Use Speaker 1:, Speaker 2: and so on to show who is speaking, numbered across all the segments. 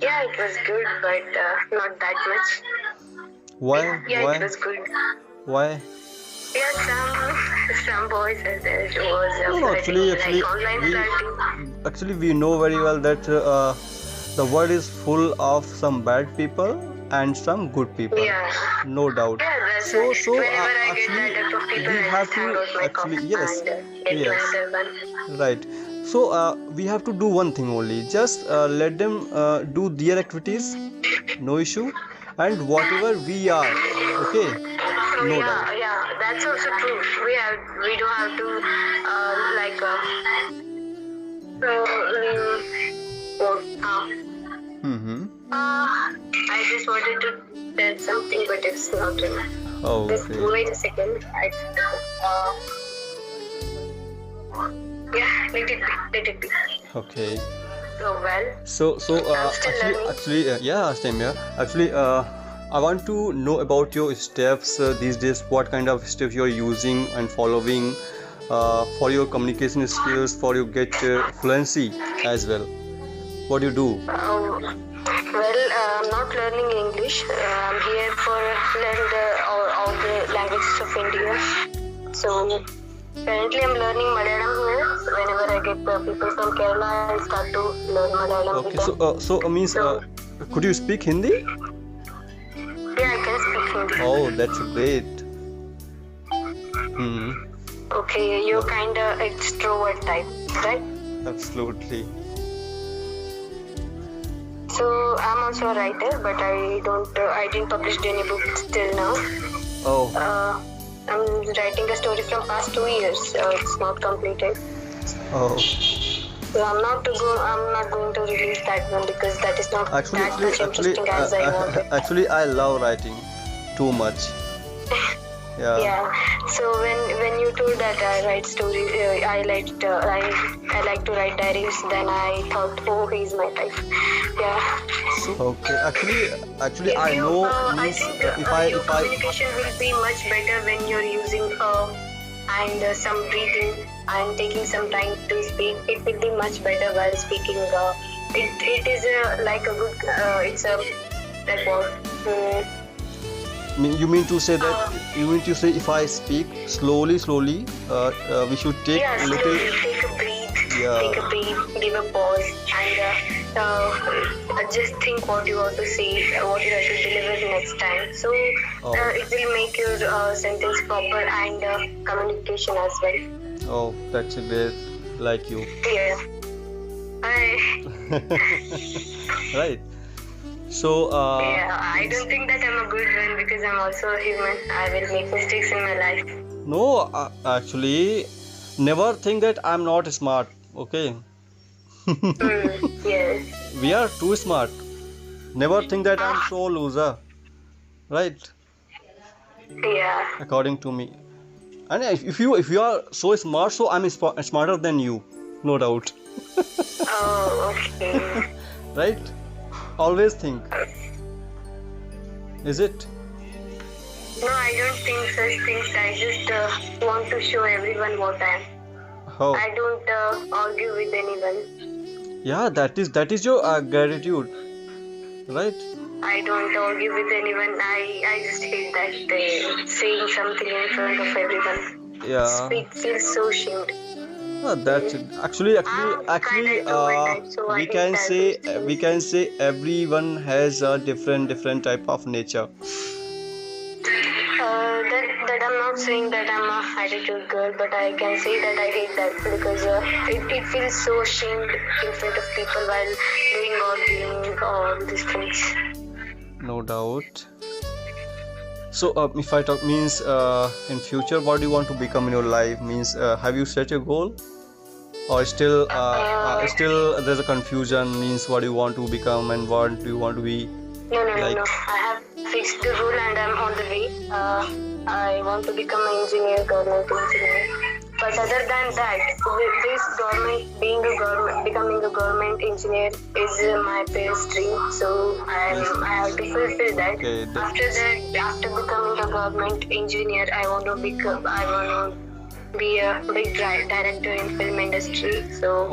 Speaker 1: Yeah, it was good, but not that much.
Speaker 2: Why?
Speaker 1: Yeah,
Speaker 2: Why?
Speaker 1: it was good.
Speaker 2: Why?
Speaker 1: Yeah, some boys said that it was
Speaker 2: No, no.
Speaker 1: flirting,
Speaker 2: Actually,
Speaker 1: like online flirting.
Speaker 2: we know very well that the world is full of some bad people and some good people.
Speaker 1: Yeah.
Speaker 2: No doubt.
Speaker 1: Yeah, that's
Speaker 2: So,
Speaker 1: right.
Speaker 2: so
Speaker 1: Whenever I get
Speaker 2: actually,
Speaker 1: that type of people,
Speaker 2: we
Speaker 1: I
Speaker 2: have
Speaker 1: just hang
Speaker 2: to
Speaker 1: out my cough
Speaker 2: actually yes,
Speaker 1: and get to
Speaker 2: yes,
Speaker 1: another one.
Speaker 2: right. So we have to do one thing only. Just let them do their activities, no issue, and whatever we are, okay,
Speaker 1: Oh,
Speaker 2: no
Speaker 1: yeah,
Speaker 2: doubt.
Speaker 1: yeah, that's also true. We do have to like
Speaker 2: Mm-hmm.
Speaker 1: I just wanted to tell something, but it's not enough.
Speaker 2: Oh,
Speaker 1: Just
Speaker 2: okay.
Speaker 1: wait a second. Yeah, let it be.
Speaker 2: Okay.
Speaker 1: Oh well.
Speaker 2: So
Speaker 1: I'm still learning.
Speaker 2: actually, yeah, same here. Actually, I want to know about your steps these days. What kind of steps you are using and following for your communication skills, for you get fluency as well. What do you do?
Speaker 1: Well, I'm not learning English. I'm here for learn all the languages of India. So currently, I'm learning Malayalam here. Whenever I get people from Kerala, I start to learn Malayalam
Speaker 2: Okay,
Speaker 1: with them.
Speaker 2: so means could you speak Hindi?
Speaker 1: Yeah, I can speak Hindi.
Speaker 2: Oh, that's great.
Speaker 1: Okay, you're kind of extrovert type, right?
Speaker 2: Absolutely.
Speaker 1: So I'm also a writer, but I didn't publish any books till now.
Speaker 2: Oh.
Speaker 1: I'm writing a story from past 2 years, so it's not completed.
Speaker 2: Oh.
Speaker 1: So I'm not going to release that one because that is not that much interesting as I wanted.
Speaker 2: Actually, I love writing too much. Yeah.
Speaker 1: Yeah. So when you told that I write stories, I like to write diaries. Then I thought, oh, he's my type. Yeah.
Speaker 2: Okay. Actually, I know.
Speaker 1: I think your communication will be much better when you're using and some breathing and taking some time to speak. It will be much better while speaking. It is like a good. It's a like what.
Speaker 2: You mean to say that? You mean to say if I speak slowly, we should take a little.
Speaker 1: Take a breathe.
Speaker 2: Yeah.
Speaker 1: Take a breathe. Give a pause and just think what you want to say, what you have to deliver next time. So it will make your sentence proper and communication as well.
Speaker 2: Oh, that's a great, like you.
Speaker 1: Yeah.
Speaker 2: Right. So.
Speaker 1: Yeah, I don't think that I'm a good one because I'm also a human. I will make mistakes in my life.
Speaker 2: No, actually, never think that I'm not smart. Okay.
Speaker 1: Yes.
Speaker 2: We are too smart. Never think that I'm so loser. Right?
Speaker 1: Yeah.
Speaker 2: According to me. And if you are so smart, so I'm smarter than you. No doubt.
Speaker 1: Oh, okay.
Speaker 2: Right? Always think. Is it?
Speaker 1: No, I don't think such things. I just want to show everyone what I am.
Speaker 2: Oh.
Speaker 1: I don't argue with anyone.
Speaker 2: Yeah, that is your gratitude. Right?
Speaker 1: I don't argue with anyone. I just hate that saying something in front of everyone.
Speaker 2: Yeah.
Speaker 1: It feels so ashamed.
Speaker 2: That's actually we can say everyone has a different type of nature.
Speaker 1: That I'm not saying that I'm a attitude girl, but I can say that I hate that because it feels so ashamed in front of people while doing all these things.
Speaker 2: No doubt. So if I talk means in future, what do you want to become in your life? Means have you set your goal, or still there's a confusion? Means what do you want to become and what do you want to be?
Speaker 1: No. I have fixed the rule and I'm on the way. I want to become an engineer, government engineer. But other than that, this becoming a government engineer is my parents' dream. So I have to fulfill that.
Speaker 2: Okay,
Speaker 1: After becoming a government engineer, I want to be a big director in film industry. So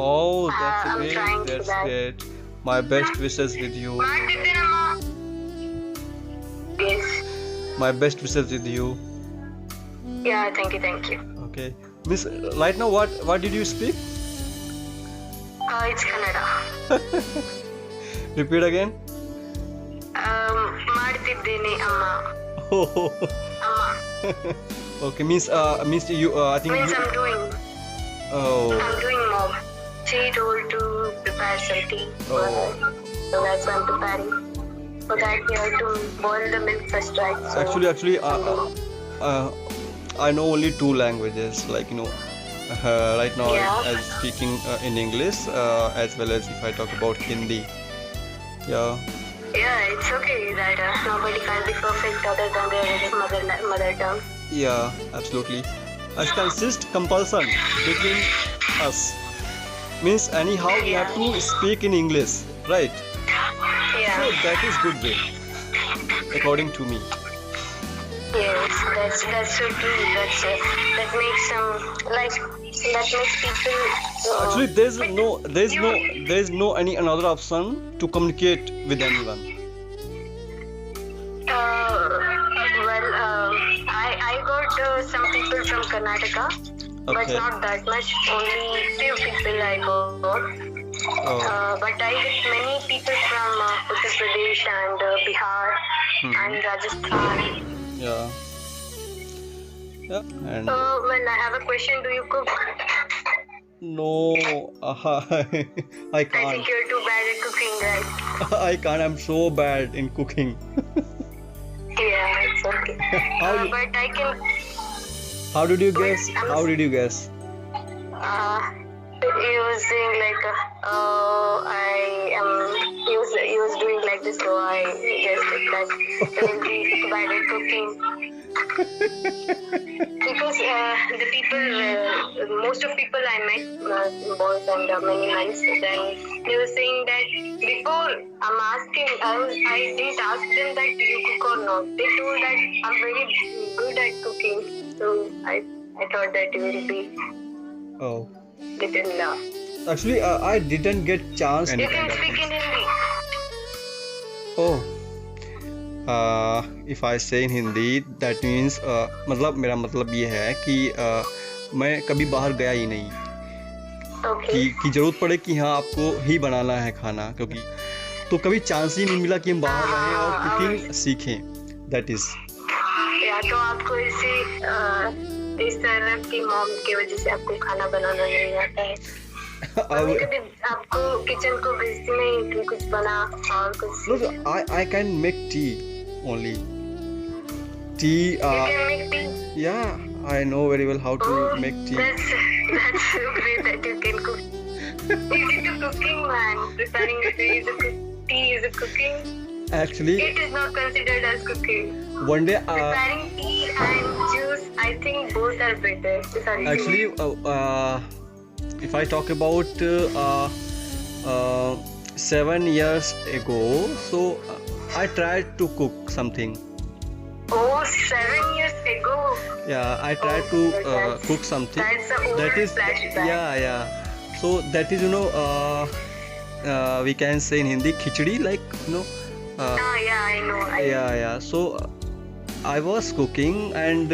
Speaker 2: that's
Speaker 1: I'm
Speaker 2: great.
Speaker 1: trying for
Speaker 2: That's
Speaker 1: that.
Speaker 2: great. My best wishes with you.
Speaker 1: Yes.
Speaker 2: My best wishes with you.
Speaker 1: Yeah, thank you.
Speaker 2: Okay. Miss, right now what did you speak?
Speaker 1: It's Kannada.
Speaker 2: Repeat again.
Speaker 1: ಮಾಡ್ತಿದ್ದೇನೆ ಅಮ್ಮ.
Speaker 2: Oh.
Speaker 1: Amma.
Speaker 2: Okay, means you I think
Speaker 1: Means
Speaker 2: you,
Speaker 1: I'm doing.
Speaker 2: oh.
Speaker 1: I'm doing mom. She told to prepare something for
Speaker 2: Oh.
Speaker 1: her. So that's why I'm preparing. For that we have to boil the milk first, right? So
Speaker 2: Actually, I know only 2 languages. Like right now
Speaker 1: Yeah.
Speaker 2: I'm speaking in English as well as if I talk about Hindi. Yeah.
Speaker 1: yeah, it's okay that nobody can be perfect other than their mother tongue.
Speaker 2: Yeah, absolutely. As consist compulsion between us means anyhow we have to speak in English, right?
Speaker 1: Yeah.
Speaker 2: So that is good way, according to me.
Speaker 1: Yes, that's so true. That makes that makes people.
Speaker 2: Actually, there's no any another option to communicate with anyone.
Speaker 1: Well, I got some people from Karnataka, but
Speaker 2: Okay.
Speaker 1: not that much. Only few people I got.
Speaker 2: Oh.
Speaker 1: But I get many people from Uttar Pradesh and Bihar and Rajasthan.
Speaker 2: Yeah. And
Speaker 1: Well, I have a question. Do you cook?
Speaker 2: no, I
Speaker 1: I
Speaker 2: can't.
Speaker 1: think you're too bad at cooking, right?
Speaker 2: I can't. I'm so bad in cooking.
Speaker 1: Yeah, it's okay.
Speaker 2: How you-
Speaker 1: But I can.
Speaker 2: How did you guess? How did you guess?
Speaker 1: He was saying like, he was doing like this, so I guessed that he will be bad at cooking. Because the people, most of people I met, boys and many men, then they were saying that before I'm asking, I didn't ask them that you cook or not. They told that I'm very good at cooking, so I thought that you will be
Speaker 2: Oh,
Speaker 1: little.
Speaker 2: actually, I didn't get chance.
Speaker 1: You can speak in Hindi.
Speaker 2: Oh. If I say in Hindi, that means मतलब मेरा मतलब ये है कि मैं कभी बाहर गया ही नहीं
Speaker 1: Okay.
Speaker 2: कि जरूरत पड़े कि हाँ आपको ही बनाना है खाना, क्योंकि तो कभी चांस ही नहीं मिला कि हम बाहर रहें और कुकिंग सीखें. That is.
Speaker 1: या तो आपको इस तरह की मॉम की वजह से आपको खाना बनाना नहीं आता है. कभी आपको किचन को भेजती नहीं कि कुछ बना और कुछ.
Speaker 2: No, I can make tea only. Tea.
Speaker 1: You can make tea.
Speaker 2: Yeah, I know very well how to make tea.
Speaker 1: That's so great that you can cook. Is it a cooking, man? Preparing a tea is a cooking.
Speaker 2: Actually,
Speaker 1: It is not considered as cooking.
Speaker 2: one day.
Speaker 1: Preparing tea and juice, I think both are better. Sorry.
Speaker 2: Actually, if I talk about 7 years ago, so I tried to cook something.
Speaker 1: Oh, 7 years ago.
Speaker 2: Yeah, I tried to cook something.
Speaker 1: That's a old
Speaker 2: That is,
Speaker 1: flashback.
Speaker 2: yeah. So that is, we can say in Hindi, khichdi, like,
Speaker 1: Yeah, I know.
Speaker 2: yeah. So I was cooking and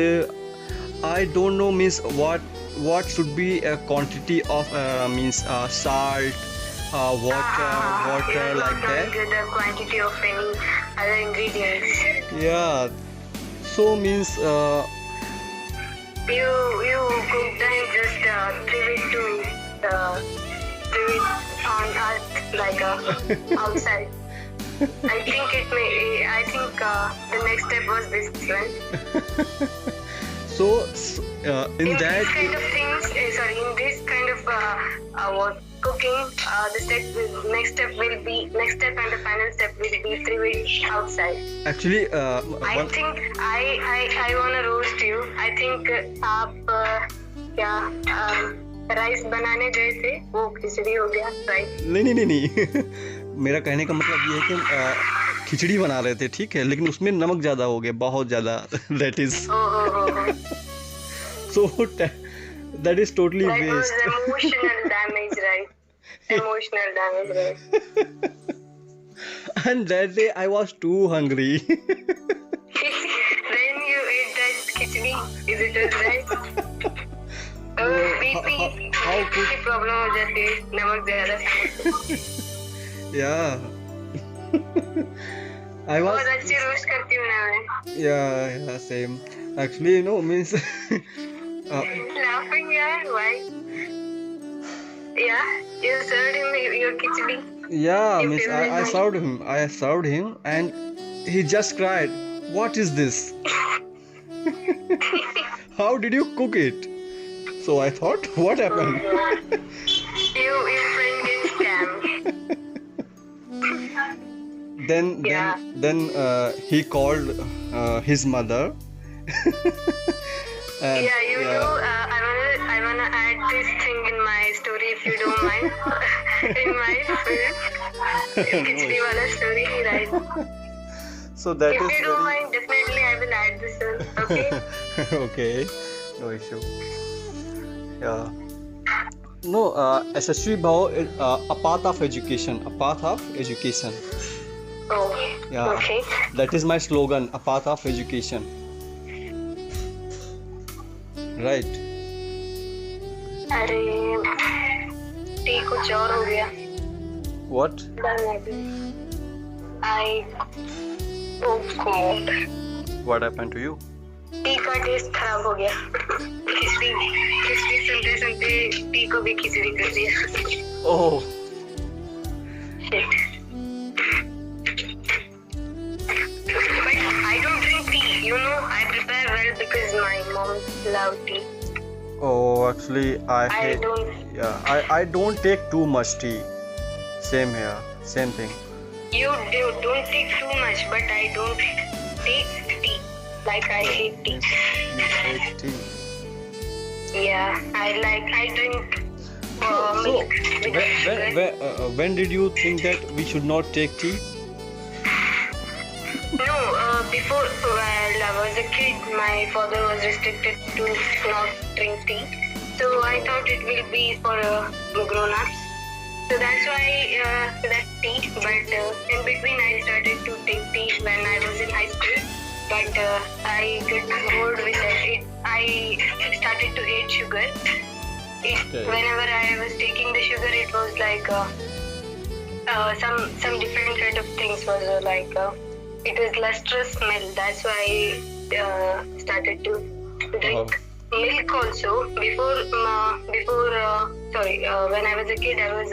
Speaker 2: I don't know means what should be a quantity of means salt, water
Speaker 1: You're
Speaker 2: like
Speaker 1: not
Speaker 2: that.
Speaker 1: good at quantity of any other ingredients.
Speaker 2: Yeah. So means
Speaker 1: You cooked and just threw it on earth like outside. I think the next step was this one.
Speaker 2: so in
Speaker 1: In
Speaker 2: that
Speaker 1: this kind of things, in this kind of cooking, next step and the final step will be throw it outside.
Speaker 2: actually
Speaker 1: I think I wanna roast you. I think आप rice बनाने गए थे, वो खिचड़ी हो गया, right?
Speaker 2: नहीं मेरा कहने का मतलब ये है कि खिचड़ी बना रहे थे, ठीक है, लेकिन उसमें नमक ज़्यादा हो गया, बहुत ज़्यादा. That is so that is totally
Speaker 1: That was
Speaker 2: waste.
Speaker 1: emotional damage, right? Emotional damage, right?
Speaker 2: And that day I was too hungry.
Speaker 1: Then you ate that khichdi. Is it right? BP problem हो जाती है नमक ज्यादा खाने से.
Speaker 2: Yeah. I was.
Speaker 1: बहुत अच्छी roast करती हूँ ना मैं.
Speaker 2: Yeah, same. Actually, means.
Speaker 1: Laughing, yeah. Why? Yeah, you served him your khichdi.
Speaker 2: Yeah, means I served him, and he just cried. What is this? How did you cook it? So I thought, what happened?
Speaker 1: Your friend gets scammed.
Speaker 2: Then he called his mother. And,
Speaker 1: know, I wanna add this thing in my story if you don't mind. In my film, khichdi wala story, right?
Speaker 2: So that
Speaker 1: if
Speaker 2: is
Speaker 1: you don't mind, definitely I will add this in. Okay.
Speaker 2: Okay, no issue. Yeah. No, YASHASVI Bhava is a path of education. A path of education.
Speaker 1: Oh.
Speaker 2: Yeah.
Speaker 1: Okay.
Speaker 2: That is my slogan. A path of education. Right.
Speaker 1: अरे T कुछ और हो गया.
Speaker 2: What?
Speaker 1: Oh God.
Speaker 2: What happened to you?
Speaker 1: T का test खराब हो गया. खिचड़ी सुनते सुनते टी को भी खिचड़ी कर दिया.
Speaker 2: Oh.
Speaker 1: Shit. But I don't drink tea. You know, I prepare well because my mom loves tea.
Speaker 2: Oh, actually, I don't take too much tea. Same here. Same thing.
Speaker 1: You don't take too much, but I don't take tea. Like I hate tea.
Speaker 2: You hate tea.
Speaker 1: Yeah, I drink milk with sugar.
Speaker 2: When did you think that we should not take tea?
Speaker 1: No, before while I was a kid, my father was restricted to not drink tea. So I thought it will be for grown-ups. So that's why that tea. But in between, I started to take tea when I was in high school. But I got bored with it. I started to hate sugar. Whenever I was taking the sugar, it was like some different kind of things was like. It was lustrous smell. That's why I started to drink milk also. When I was a kid, I was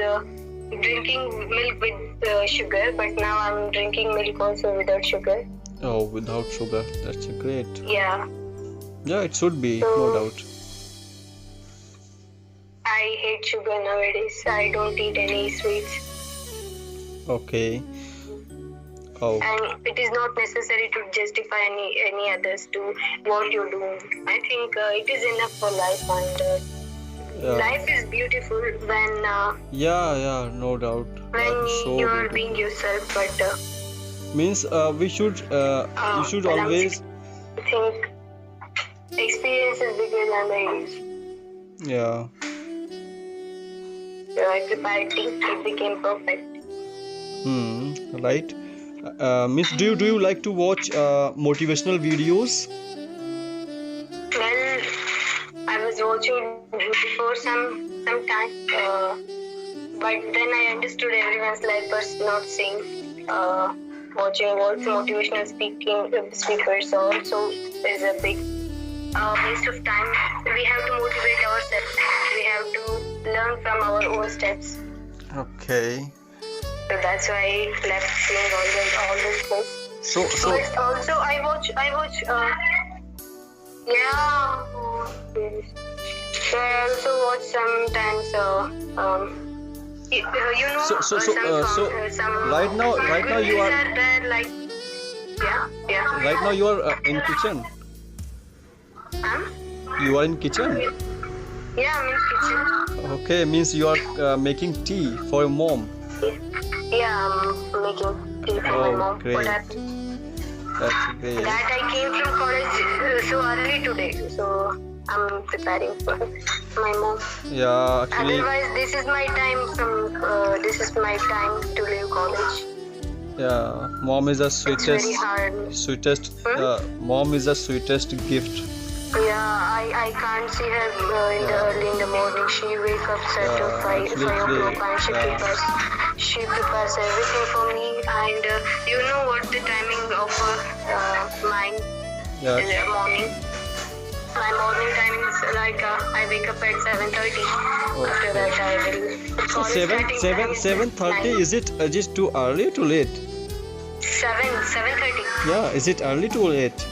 Speaker 1: drinking milk with sugar. But now I'm drinking milk also without sugar.
Speaker 2: Oh, without sugar. That's great.
Speaker 1: Yeah.
Speaker 2: Yeah, it should be, no doubt.
Speaker 1: I hate sugar nowadays. I don't eat any sweets.
Speaker 2: Okay. Oh.
Speaker 1: And it is not necessary to justify any others to what you do. I think it is enough for life, and life is beautiful when
Speaker 2: no doubt.
Speaker 1: When
Speaker 2: so
Speaker 1: you are
Speaker 2: beautiful.
Speaker 1: being yourself. But
Speaker 2: means we should always
Speaker 1: I think experience is bigger than the age.
Speaker 2: Yeah.
Speaker 1: So I prepared tea. It became perfect.
Speaker 2: Right. Miss, do you like to watch motivational videos?
Speaker 1: Well, I was watching before some time, but then I understood everyone's life was not same. Watching what motivational speakers also is a big waste of time. We have to motivate ourselves. We have to learn from our own steps.
Speaker 2: Okay.
Speaker 1: So that's why I left seeing all those things.
Speaker 2: So
Speaker 1: But also I watch So I also watch sometimes some
Speaker 2: right now you are
Speaker 1: there, like
Speaker 2: right now you are in kitchen. You are in kitchen.
Speaker 1: Yeah, I'm in kitchen.
Speaker 2: Okay, means you are making tea for your mom.
Speaker 1: Yeah, I'm making tea for my mom.
Speaker 2: Great.
Speaker 1: What happened?
Speaker 2: That's great.
Speaker 1: That I came from college so early today. So I'm preparing for my mom.
Speaker 2: Yeah, actually,
Speaker 1: Otherwise, this is my time to leave college.
Speaker 2: yeah, mom is the
Speaker 1: It's very hard.
Speaker 2: Mom is the sweetest gift.
Speaker 1: Yeah, I can't see her early in the morning. She wakes up at 5 o'clock and she prepares everything for me. And you know what the timing of mine in the morning? My morning timing is like I wake up at 7:30. After that I will.
Speaker 2: So 7:30. Is it too early or too late?
Speaker 1: 7:30.
Speaker 2: Yeah, is it early too late?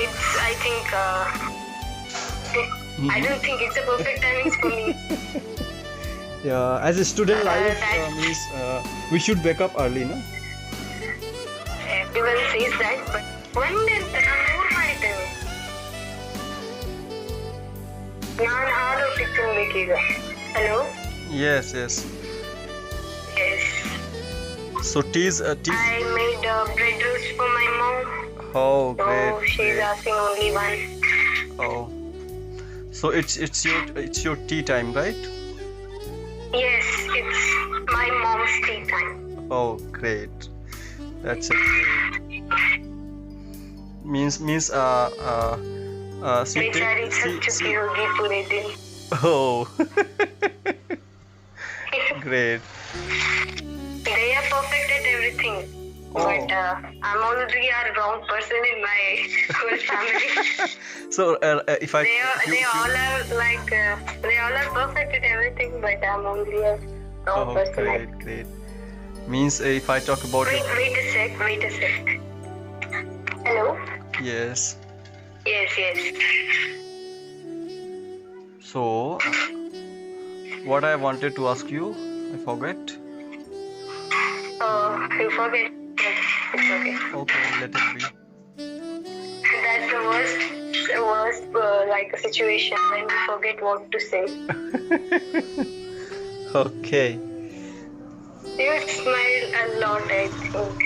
Speaker 1: It's I think I don't think it's a perfect timing for me.
Speaker 2: Yeah, as a student life means we should wake up early, no?
Speaker 1: Everyone says that, but when did Hello?
Speaker 2: Yes.
Speaker 1: Yes.
Speaker 2: So teas.
Speaker 1: I made bread roast for my mom.
Speaker 2: Oh, great.
Speaker 1: Oh, she's asking only one.
Speaker 2: Oh. So it's your tea time, right?
Speaker 1: Yes, it's my mom's tea time.
Speaker 2: Oh, great. That's it. Means
Speaker 1: बेचारी थक चुकी होगी पूरे दिन.
Speaker 2: Oh. Great.
Speaker 1: They are perfect at everything. But I'm already a wrong person in my whole family.
Speaker 2: So if I
Speaker 1: they all are perfect at everything, but I'm only a wrong person.
Speaker 2: Great. Means if I talk about
Speaker 1: wait a sec. Hello?
Speaker 2: Yes.
Speaker 1: Yes.
Speaker 2: So what I wanted to ask you, I forget.
Speaker 1: You forget. It's okay.
Speaker 2: Okay, let it be.
Speaker 1: That's the worst like a situation when you forget what to say.
Speaker 2: Okay.
Speaker 1: You smile a lot, I think.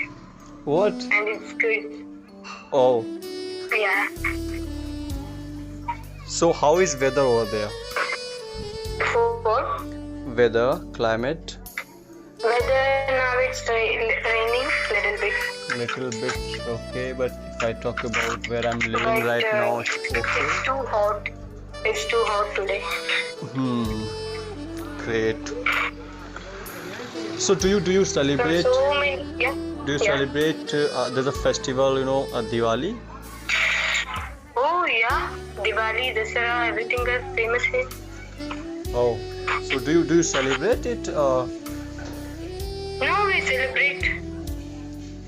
Speaker 2: What?
Speaker 1: And it's good.
Speaker 2: Oh.
Speaker 1: Yeah.
Speaker 2: So how is weather over there?
Speaker 1: What?
Speaker 2: Weather, climate.
Speaker 1: Weather now it's raining little bit.
Speaker 2: Okay, but if I talk about where I'm living right now, it's okay.
Speaker 1: It's too hot today.
Speaker 2: Great. So do you celebrate? Do you celebrate? There's a festival, Diwali.
Speaker 1: Oh yeah, Diwali, Dasara, everything is famous here.
Speaker 2: Oh, so do you celebrate it?
Speaker 1: No, we celebrate.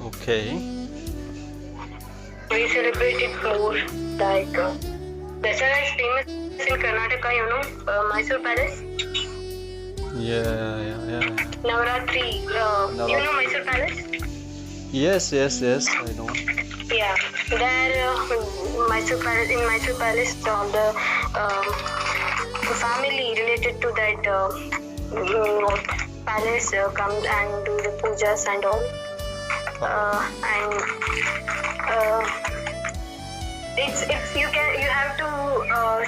Speaker 2: Okay.
Speaker 1: We celebrate it more. Like Dasara is famous in Karnataka, Mysore Palace.
Speaker 2: Yeah.
Speaker 1: Navaratri, you know Mysore Palace?
Speaker 2: Yes, I know.
Speaker 1: Yeah, there Mysore Palace, all the family related to that palace comes and do the pujas and all. It's you have to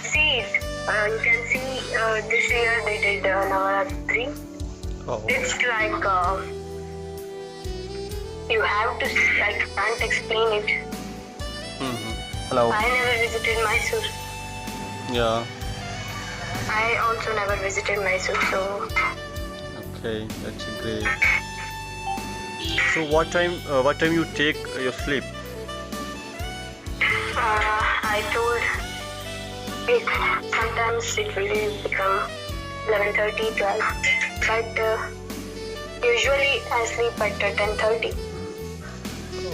Speaker 1: see it. You can see this year they did Navaratri.
Speaker 2: Oh.
Speaker 1: It's like you have to see. I can't explain it.
Speaker 2: Hello.
Speaker 1: I never visited Mysore.
Speaker 2: Yeah.
Speaker 1: I also never visited Mysore, so.
Speaker 2: Okay, that's great. So what time you take your sleep?
Speaker 1: I told it sometimes it will become 11:30, 12, but usually I sleep at 10:30.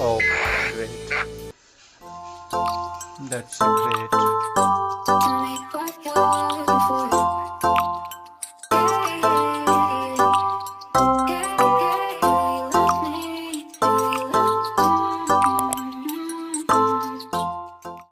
Speaker 2: Oh, great. That's great.